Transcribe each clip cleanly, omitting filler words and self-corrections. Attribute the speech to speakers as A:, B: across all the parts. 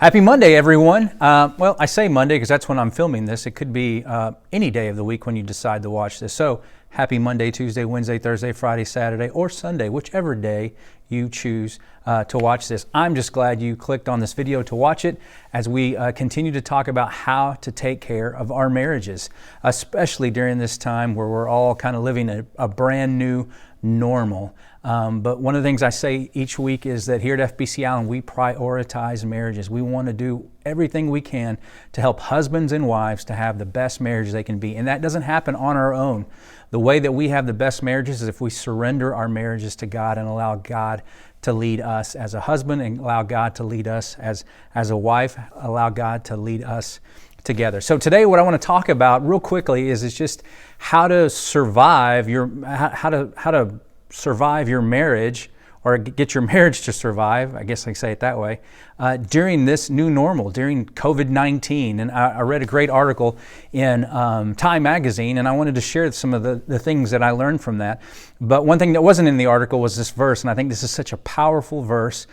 A: Happy Monday, everyone. Well, I say Monday because that's when I'm filming this. It could be any day of the week when you decide to watch this. So happy Monday, Tuesday, Wednesday, Thursday, Friday, Saturday, or Sunday, whichever day you choose to watch this. I'm just glad you clicked on this video to watch it as we continue to talk about how to take care of our marriages, especially during this time where we're all kind of living a brand new normal. But one of the things I say each week is that here at FBC Island, we prioritize marriages. We want to do everything we can to help husbands and wives to have the best marriages they can be. And that doesn't happen on our own. The way that we have the best marriages is if we surrender our marriages to God and allow God to lead us as a husband and allow God to lead us as a wife, allow God to lead us together. So today what I want to talk about real quickly is just how to survive how to survive your marriage, or get your marriage to survive, I guess I can say it that way, during this new normal, during COVID-19. And I read a great article in Time magazine, and I wanted to share some of the things that I learned from that. But one thing that wasn't in the article was this verse, and I think this is such a powerful verse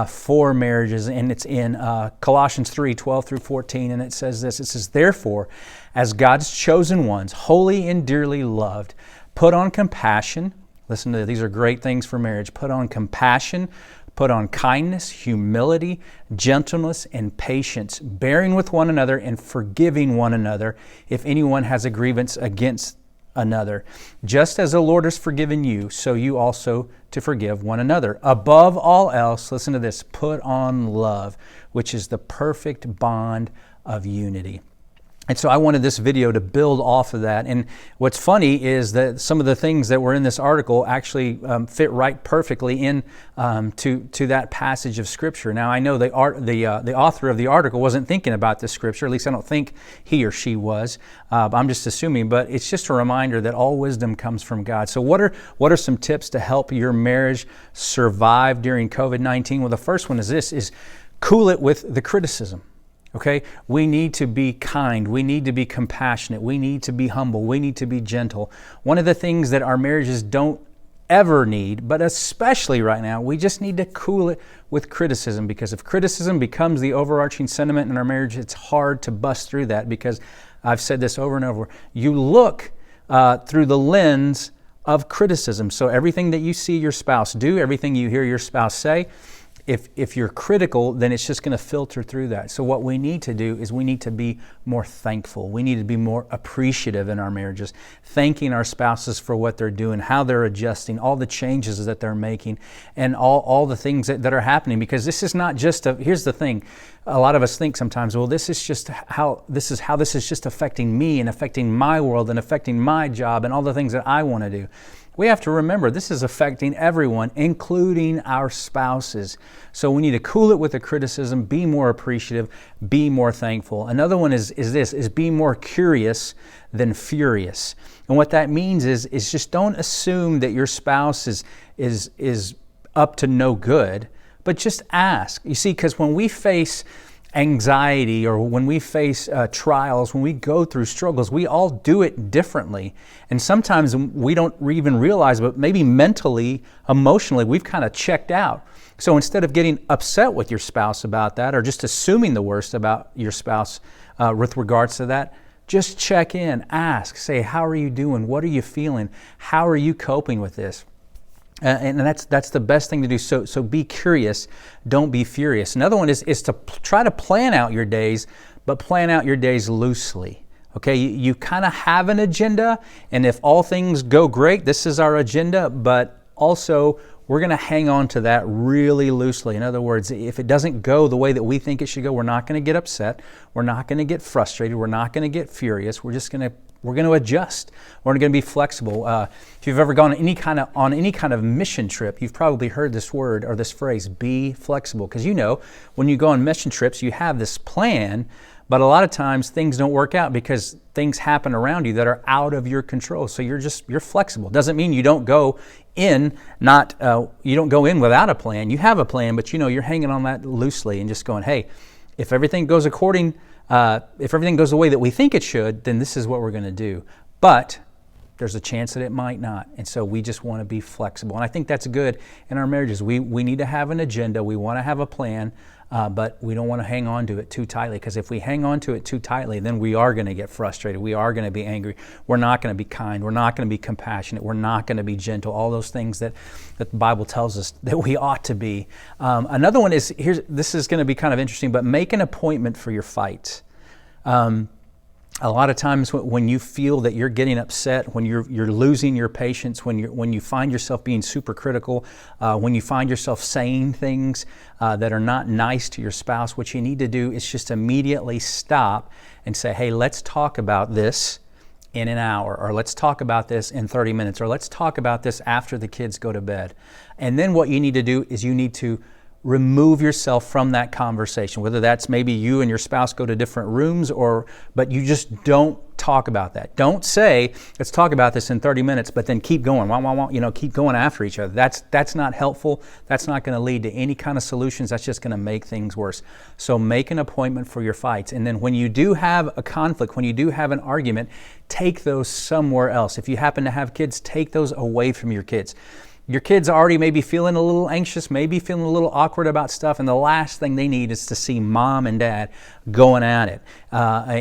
A: for marriages, and it's in Colossians 3:12 through 14, and it says this. It says, "Therefore, as God's chosen ones, holy and dearly loved, put on compassion." Listen to these are great things for marriage. Put on compassion, put on kindness, humility, gentleness, and patience, bearing with one another and forgiving one another if anyone has a grievance against another. Just as the Lord has forgiven you, so you also to forgive one another. Above all else, listen to this, put on love, which is the perfect bond of unity. And so I wanted this video to build off of that. And what's funny is that some of the things that were in this article actually fit right perfectly in to that passage of Scripture. Now I know the author of the article wasn't thinking about this Scripture. At least I don't think he or she was. I'm just assuming. But it's just a reminder that all wisdom comes from God. So what are some tips to help your marriage survive during COVID-19? Well, the first one is this: is cool it with the criticism. Okay, we need to be kind. We need to be compassionate. We need to be humble. We need to be gentle. One of the things that our marriages don't ever need, but especially right now, we just need to cool it with criticism, because if criticism becomes the overarching sentiment in our marriage, it's hard to bust through that, because I've said this over and over. You look through the lens of criticism. So everything that you see your spouse do, everything you hear your spouse say, if you're critical, then it's just going to filter through that. So what we need to do is we need to be more thankful. We need to be more appreciative in our marriages, thanking our spouses for what they're doing, how they're adjusting, all the changes that they're making, and all the things that are happening. Because this is not just here's the thing. A lot of us think sometimes, well, this is how this is just affecting me and affecting my world and affecting my job and all the things that I want to do. We have to remember this is affecting everyone, including our spouses. So we need to cool it with the criticism, be more appreciative, be more thankful. Another one is be more curious than furious. And what that means is just don't assume that your spouse is up to no good, but just ask. You see, because when we face anxiety, or when we face trials, when we go through struggles, we all do it differently. And sometimes we don't even realize, but maybe mentally, emotionally, we've kind of checked out. So instead of getting upset with your spouse about that, or just assuming the worst about your spouse with regards to that, just check in, ask, say, how are you doing? What are you feeling? How are you coping with this? And that's the best thing to do. So be curious, don't be furious. Another one is to try to plan out your days, but plan out your days loosely. Okay, you kind of have an agenda, and if all things go great, this is our agenda, but also we're going to hang on to that really loosely. In other words, if it doesn't go the way that we think it should go, we're not going to get upset. We're not going to get frustrated. We're not going to get furious. We're going to adjust. We're going to be flexible. If you've ever gone on any kind of mission trip, you've probably heard this word or this phrase, be flexible. Because when you go on mission trips, you have this plan, but a lot of times things don't work out because things happen around you that are out of your control. So you're flexible. Doesn't mean you don't go in without a plan. You have a plan, but you're hanging on that loosely and just going, hey, if everything goes the way that we think it should, then this is what we're going to do. But There's a chance that it might not. And so we just want to be flexible. And I think that's good in our marriages. We need to have an agenda. We want to have a plan, but we don't want to hang on to it too tightly, because if we hang on to it too tightly, then we are going to get frustrated. We are going to be angry. We're not going to be kind. We're not going to be compassionate. We're not going to be gentle. All those things that the Bible tells us that we ought to be. Another one is, this is going to be kind of interesting, but make an appointment for your fights. A lot of times when you feel that you're getting upset, when you're losing your patience, when you find yourself being super critical, when you find yourself saying things that are not nice to your spouse, what you need to do is just immediately stop and say, hey, let's talk about this in an hour, or let's talk about this in 30 minutes, or let's talk about this after the kids go to bed. And then what you need to do is you need to remove yourself from that conversation, whether that's maybe you and your spouse go to different rooms, but you just don't talk about that. Don't say, let's talk about this in 30 minutes, but then keep going, keep going after each other. That's not helpful. That's not going to lead to any kind of solutions. That's just going to make things worse. So make an appointment for your fights. And then when you do have a conflict, when you do have an argument, take those somewhere else. If you happen to have kids, take those away from your kids. Your kids already may be feeling a little anxious, maybe feeling a little awkward about stuff, and the last thing they need is to see mom and dad going at it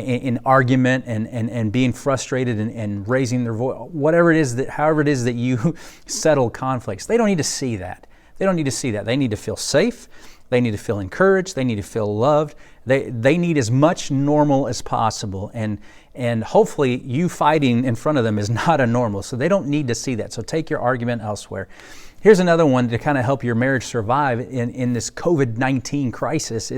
A: in argument and being frustrated and raising their voice, however it is that you settle conflicts. They don't need to see that. They don't need to see that. They need to feel safe. They need to feel encouraged. They need to feel loved. They need as much normal as possible. And hopefully you fighting in front of them is not a normal. So they don't need to see that. So take your argument elsewhere. Here's another one to kind of help your marriage survive in this COVID-19 crisis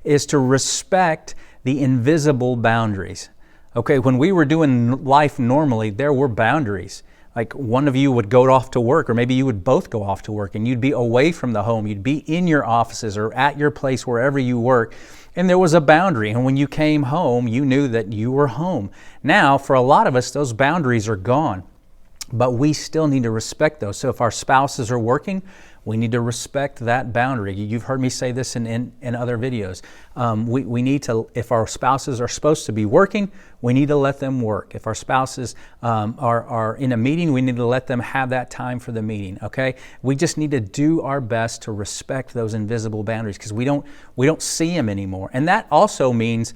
A: is to respect the invisible boundaries. Okay, when we were doing life normally, there were boundaries. Like one of you would go off to work, or maybe you would both go off to work, and you'd be away from the home. You'd be in your offices or at your place wherever you work, and there was a boundary. And when you came home, you knew that you were home. Now, for a lot of us, those boundaries are gone, but we still need to respect those. So if our spouses are working, we need to respect that boundary. You've heard me say this in other videos. We need to, if our spouses are supposed to be working, we need to let them work. If our spouses are in a meeting, we need to let them have that time for the meeting, okay? We just need to do our best to respect those invisible boundaries, because we don't see them anymore. And that also means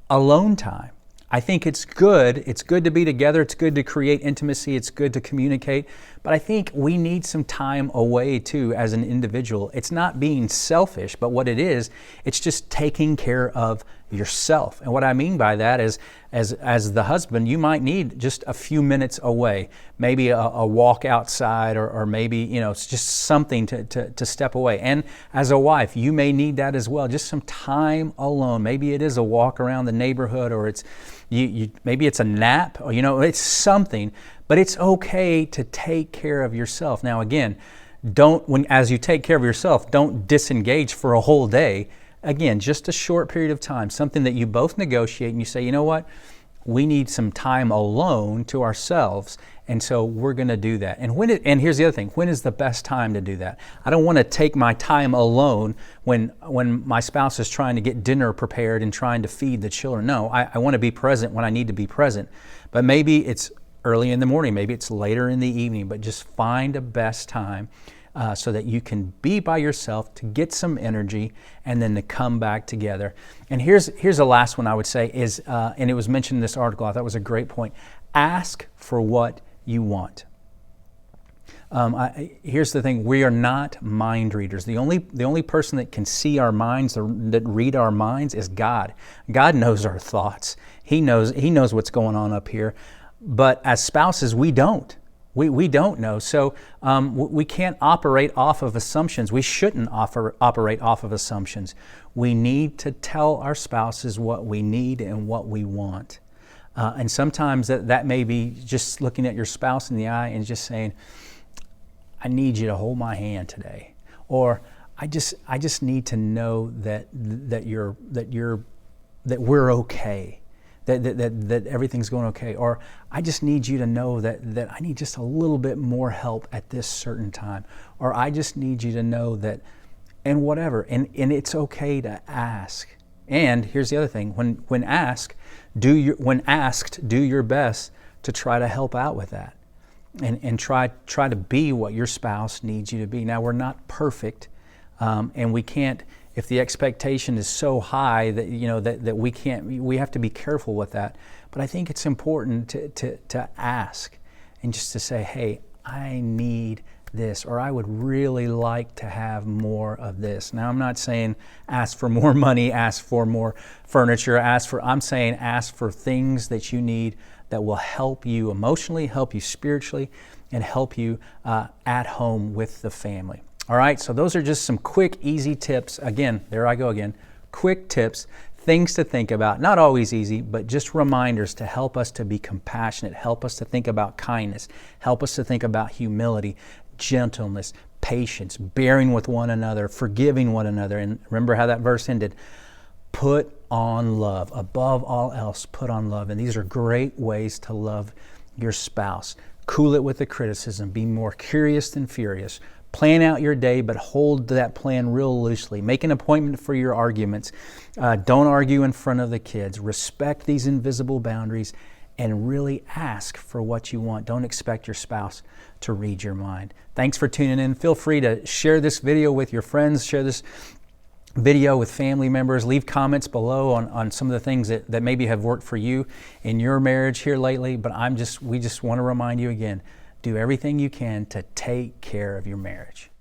A: alone time. I think it's good. It's good to be together. It's good to create intimacy. It's good to communicate. But I think we need some time away too as an individual. It's not being selfish, but what it is, it's just taking care of yourself. And what I mean by that is, as the husband, you might need just a few minutes away, maybe a walk outside, or maybe, it's just something to step away. And as a wife, you may need that as well, just some time alone. Maybe it is a walk around the neighborhood, or it's maybe it's a nap, or it's something. But it's okay to take care of yourself. Now again, as you take care of yourself, don't disengage for a whole day. Again, just a short period of time, something that you both negotiate, and you say, you know what? We need some time alone to ourselves, and so we're going to do that. And here's the other thing: when is the best time to do that? I don't want to take my time alone when my spouse is trying to get dinner prepared and trying to feed the children. No, I want to be present when I need to be present. But maybe it's early in the morning, maybe it's later in the evening, but just find a best time so that you can be by yourself, to get some energy, and then to come back together. And here's the last one I would say is, and it was mentioned in this article, I thought it was a great point: ask for what you want. Here's the thing: we are not mind readers. The only person that can see our minds, that read our minds, is God. God knows our thoughts. He knows what's going on up here. But as spouses, we don't. We don't know. So we can't operate off of assumptions. We shouldn't operate off of assumptions. We need to tell our spouses what we need and what we want. And sometimes that may be just looking at your spouse in the eye and just saying, I need you to hold my hand today. Or I just need to know that we're okay. That everything's going okay. Or I just need you to know that I need just a little bit more help at this certain time. Or I just need you to know that, and whatever. And it's okay to ask. And here's the other thing: when asked, do your best to try to help out with that. and try to be what your spouse needs you to be. Now, we're not perfect, and we can't. If the expectation is so high that that we can't, we have to be careful with that. But I think it's important to ask and just to say, hey, I need this, or I would really like to have more of this. Now, I'm not saying ask for more money, ask for more furniture, I'm saying ask for things that you need that will help you emotionally, help you spiritually, and help you at home with the family. All right, so those are just some quick, easy tips. Again, there I go again. Quick tips, things to think about. Not always easy, but just reminders to help us to be compassionate, help us to think about kindness, help us to think about humility, gentleness, patience, bearing with one another, forgiving one another. And remember how that verse ended. Put on love. Above all else, put on love. And these are great ways to love your spouse. Cool it with the criticism. Be more curious than furious. Plan out your day, but hold that plan real loosely. Make an appointment for your arguments. Don't argue in front of the kids. Respect these invisible boundaries and really ask for what you want. Don't expect your spouse to read your mind. Thanks for tuning in. Feel free to share this video with your friends. Share this video with family members. Leave comments below on some of the things that maybe have worked for you in your marriage here lately. But we just want to remind you again, do everything you can to take care of your marriage.